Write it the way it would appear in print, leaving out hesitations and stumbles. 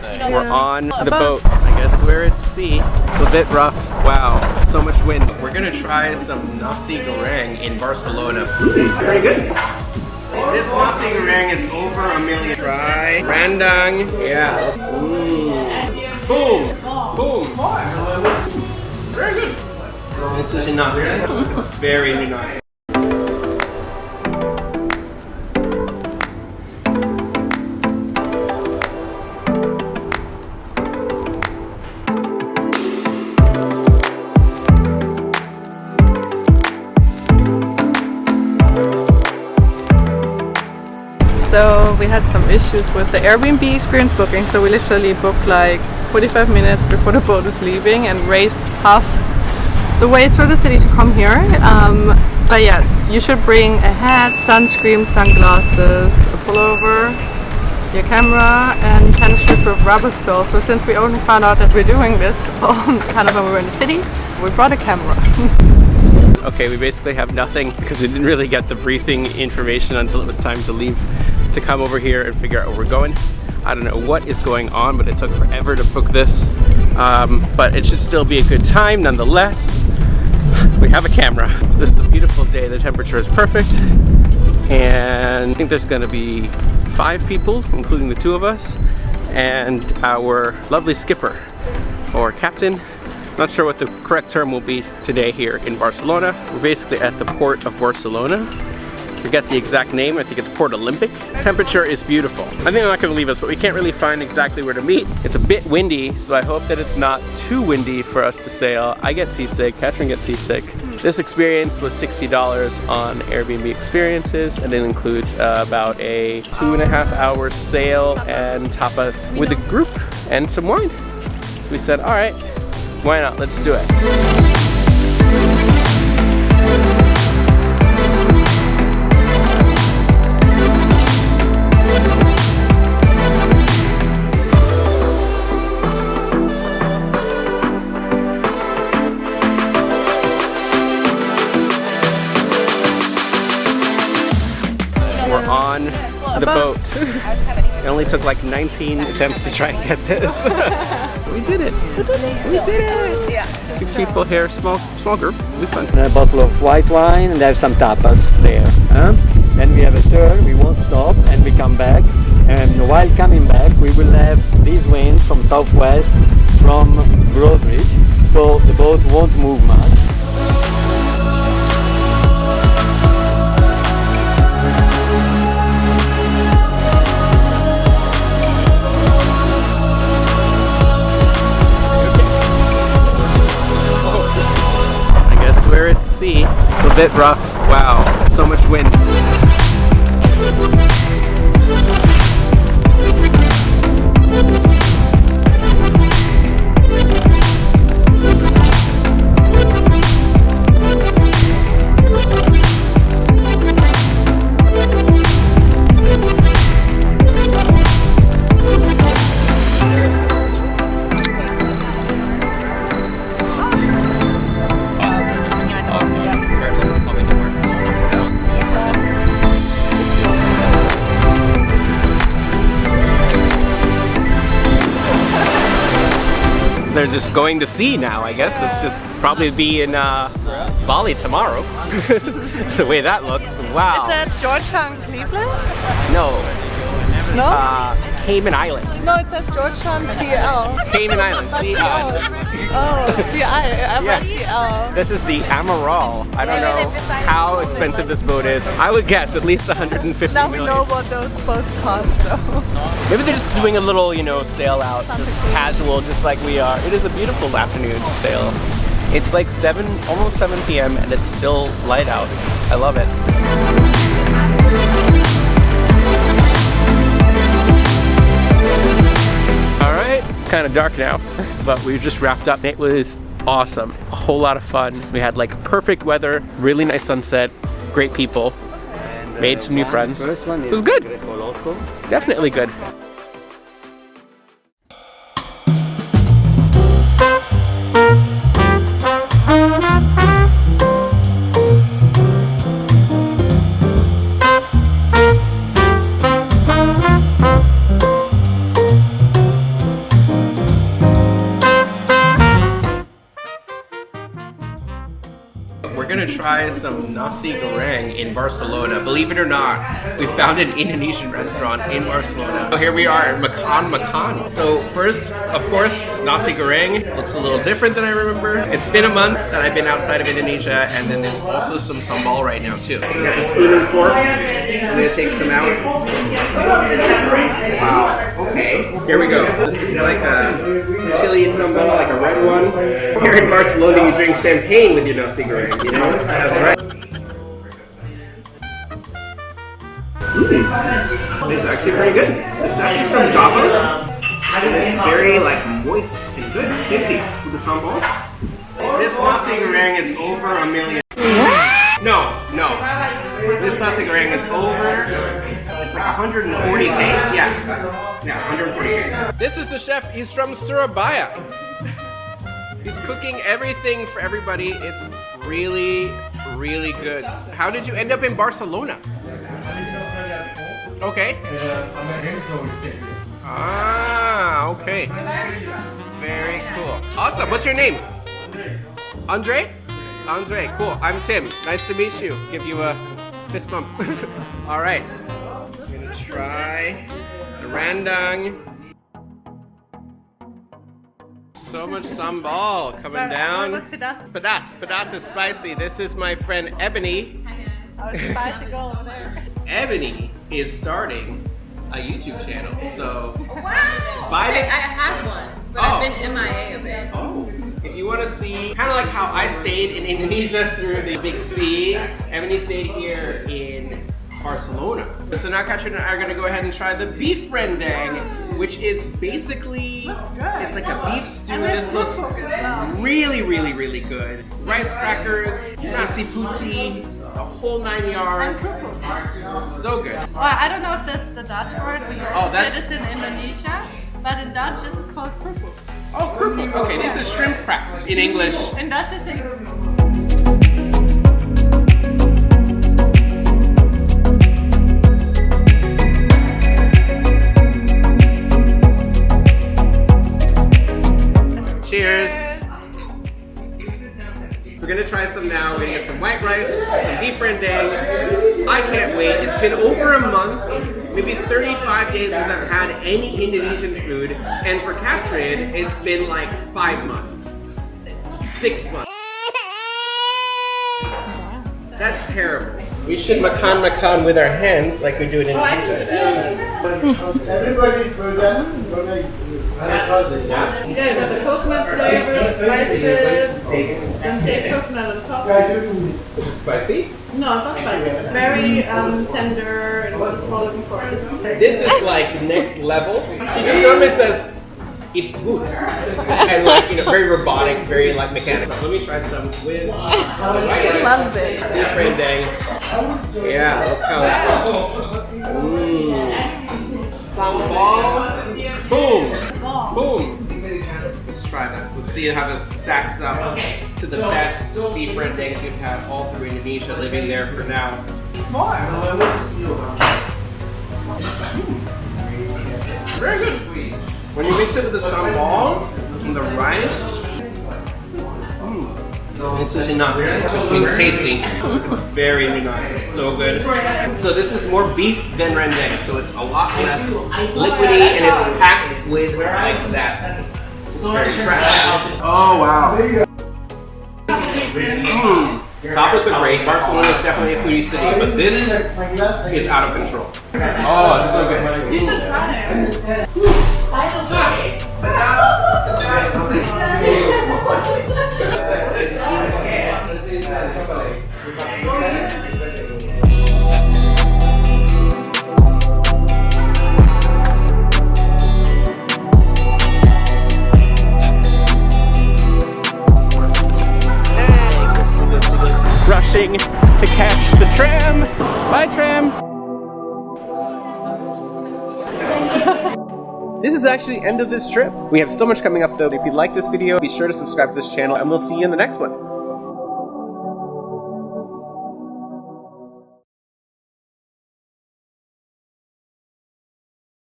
We're on the boat. I guess we're at sea. It's a bit rough. Wow, so much wind. We're gonna try some nasi goreng in Barcelona. Pretty good. This nasi goreng is over $1 million. Try rendang. Yeah. Boom. Boom. Very good. It's sushi not. It's very nice. So we had some issues with the Airbnb experience booking, so we literally booked like 45 minutes before the boat is leaving and raced half the way through the city to come here. But yeah, you should bring a hat, sunscreen, sunglasses, a pullover, your camera, and tennis shoes with rubber soles. So since we only found out that we're doing this kind of when we were in the city, we brought a camera. Okay, we basically have nothing because we didn't really get the briefing information until it was time to leave to come over here and figure out where we're going. I don't know what is going on, but it took forever to book this. But it should still be a good time nonetheless. We have a camera. This is a beautiful day. The temperature is perfect. And I think there's gonna be 5 people, including the 2 of us, and our lovely skipper or captain. Not sure what the correct term will be today here in Barcelona. We're basically at the port of Barcelona. Forget the exact name, I think it's Port Olympic. Temperature is beautiful. I think they're not gonna leave us, but we can't really find exactly where to meet. It's a bit windy, so I hope that it's not too windy for us to sail. I get seasick, Catherine gets seasick. This experience was $60 on Airbnb Experiences, and it includes about a 2.5 hour sail and tapas with a group and some wine. So we said, all right, why not? Let's do it. We're on the boat. It only took like 19 attempts to try and get this. We did it. We did it. Yeah. 6 people here, small group. It'll be fun. A bottle of white wine, and there's some tapas there. Then we have a turn. We won't stop, and we come back. And while coming back, we will have these winds from southwest, from Broadridge, so the boat won't move much. We're at sea. It's a bit rough. Wow, so much wind. They're just going to sea now, I guess. Let's just probably be in Bali tomorrow. The way that looks. Wow. Is that Georgetown, Cleveland? No. No? Cayman Islands. No, it says Georgetown, CL. Cayman Islands, CL. Oh, I read CL. This is the Amaral. I don't know how expensive this boat is. I would guess at least 150 Now million. we know what those boats cost, so. Maybe they're just doing a little, you know, sail out, just casual, just like we are. It is a beautiful afternoon to sail. It's like almost 7 p.m. and it's still light out. I love it. It's kind of dark now, but we just wrapped up. It was awesome. A whole lot of fun. We had like perfect weather, really nice sunset, great people, made some new friends. It was good. Definitely good. gonna try some nasi goreng in Barcelona. Believe it or not, we found an Indonesian restaurant in Barcelona. So here we are at Makan Makan. So first, of course, nasi goreng looks a little different than I remember. It's been a month that I've been outside of Indonesia, and then there's also some sambal right now too. We got the spoon and fork. I'm gonna take some out. Wow, okay. Here we go. This looks like a chili sambal, like a red one. Here in Barcelona, you drink champagne with your nasi goreng, you know? That's right. It's actually pretty good. It's actually from Java. It's very like moist and good, tasty with the sambal. This nasi goreng is over $1 million. No. This nasi goreng is over. It's like 140K. Yeah, 140K. This is the chef. He's from Surabaya. He's cooking everything for everybody. It's really, really good. How did you end up in Barcelona? Okay. Ah, okay. Very cool. Awesome. What's your name? Andre? Andre, cool. I'm Tim. Nice to meet you. Give you a fist bump. All right. I'm gonna try the rendang. So much sambal coming down. Pedas is spicy. This is my friend Ebony. Spicy girl over there. Ebony is starting a YouTube channel. So Wow! By the- I have one, but Oh. I've been MIA a bit. Oh, if you want to see, kind of like how I stayed in Indonesia through the Big C, Ebony stayed here in Barcelona. So now Katrin and I are going to go ahead and try the beef rendang, which is basically, it's like a beef stew. This looks really, really, really good. Rice crackers, nasi putih, the whole 9 yards. So good. Well, I don't know if that's the Dutch word or you Oh, said that's- this in Indonesia, but in Dutch this is called kerupuk. Oh, kerupuk. Okay, this is shrimp crackers. In English, In Dutch they say kerupuk. cheers. We're gonna try some now. We're gonna get some white rice, some beef rendang. I can't wait. It's been over a month, maybe 35 days since I've had any Indonesian food. And for Katrin, it's been like 5 months. 6 months. That's terrible. We should makan makan with our hands like we do in Indonesia. Everybody's golden. Yeah, you got the coconut flavor, the spices, then shaved coconut on top. Is it spicy? No, it's not spicy. Very tender and what is called looking for. This is like next level. She just normally says, it's good. And like, you know, very robotic, very like mechanical. Let me try some with She loves it. beef rendang. Yeah, look how that looks. Sambal. Boom. Boom. Let's try this. Let's see how this stacks up to the best beef rendangs we've had all through Indonesia, living there for now. Very good. When you mix it with the sambal and the rice, it's just enough, which means tasty. It's very nice, so good. So this is more beef than rendang, so it's a lot less liquidy and it's packed with like that. It's very fresh. Oh wow. Tapas are great. Barcelona is definitely a foodie city, but this is out of control. Oh, it's so good. You should try it. Rushing to catch the tram. Bye, tram. This is actually the end of this trip. We have so much coming up though. If you like this video, be sure to subscribe to this channel and we'll see you in the next one.